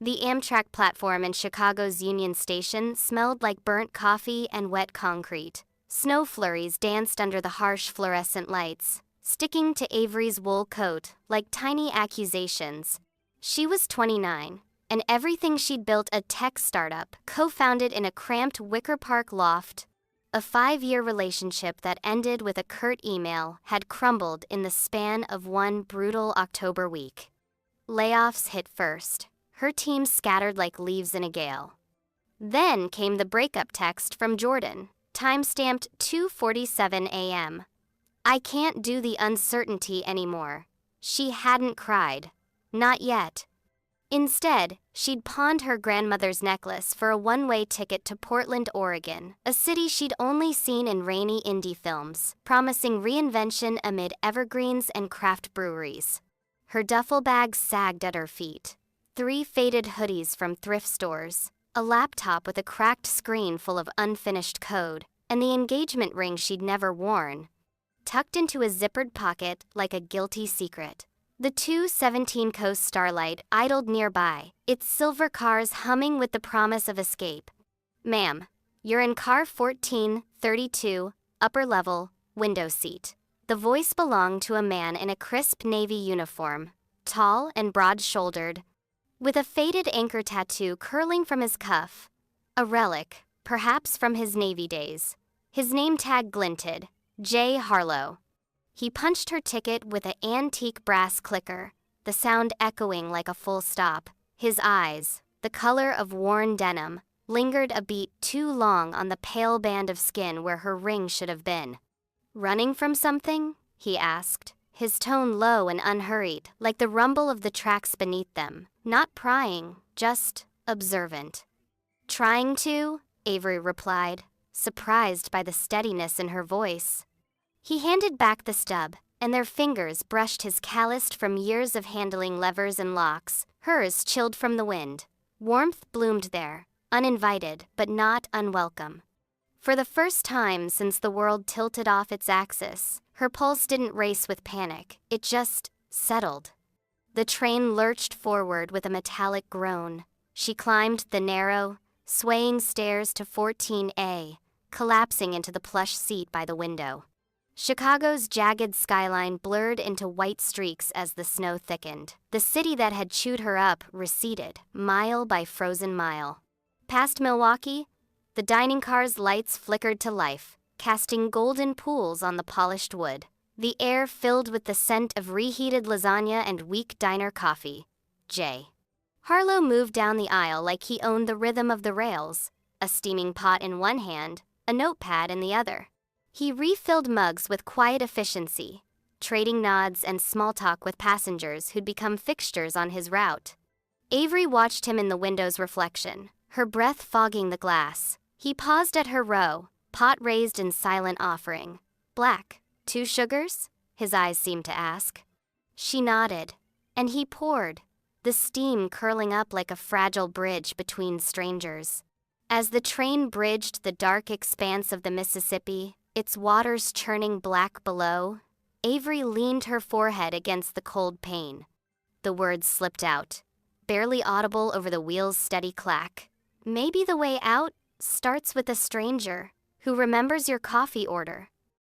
The Amtrak platform in Chicago's Union Station smelled like burnt coffee and wet concrete. Snow flurries danced under the harsh fluorescent lights, sticking to Avery's wool coat like tiny accusations. She was 29, and everything she'd built, a tech startup, co-founded in a cramped Wicker Park loft. A 5-year relationship that ended with a curt email had crumbled in the span of one brutal October week. Layoffs hit first. Her team scattered like leaves in a gale. Then came the breakup text from Jordan, time-stamped 2:47 a.m. "I can't do the uncertainty anymore." She hadn't cried. Not yet. Instead, she'd pawned her grandmother's necklace for a one-way ticket to Portland, Oregon, a city she'd only seen in rainy indie films, promising reinvention amid evergreens and craft breweries. Her duffel bag sagged at her feet. 3 faded hoodies from thrift stores, a laptop with a cracked screen full of unfinished code, and the engagement ring she'd never worn, tucked into a zippered pocket like a guilty secret. The 217 Coast Starlight idled nearby, its silver cars humming with the promise of escape. "Ma'am, you're in car 1432, upper level, window seat." The voice belonged to a man in a crisp navy uniform, tall and broad-shouldered, with a faded anchor tattoo curling from his cuff, a relic, perhaps from his Navy days. His name tag glinted, J. Harlow. He punched her ticket with an antique brass clicker, the sound echoing like a full stop. His eyes, the color of worn denim, lingered a beat too long on the pale band of skin where her ring should have been. "Running from something?" he asked, his tone low and unhurried, like the rumble of the tracks beneath them. Not prying, just observant. "Trying to," Avery replied, surprised by the steadiness in her voice. He handed back the stub, and their fingers brushed his calloused from years of handling levers and locks. Hers chilled from the wind. Warmth bloomed there, uninvited but not unwelcome. For the first time since the world tilted off its axis, her pulse didn't race with panic, it just settled. The train lurched forward with a metallic groan. She climbed the narrow, swaying stairs to 14A, collapsing into the plush seat by the window. Chicago's jagged skyline blurred into white streaks as the snow thickened. The city that had chewed her up receded, mile by frozen mile. Past Milwaukee, the dining car's lights flickered to life, casting golden pools on the polished wood. The air filled with the scent of reheated lasagna and weak diner coffee. J. Harlow moved down the aisle like he owned the rhythm of the rails, a steaming pot in one hand, a notepad in the other. He refilled mugs with quiet efficiency, trading nods and small talk with passengers who'd become fixtures on his route. Avery watched him in the window's reflection, her breath fogging the glass. He paused at her row, pot raised in silent offering. "Black, 2 sugars?" his eyes seemed to ask. She nodded, and he poured, the steam curling up like a fragile bridge between strangers. As the train bridged the dark expanse of the Mississippi, its waters churning black below, Avery leaned her forehead against the cold pane. The words slipped out, barely audible over the wheel's steady clack. "Maybe the way out starts with a stranger who remembers your coffee order."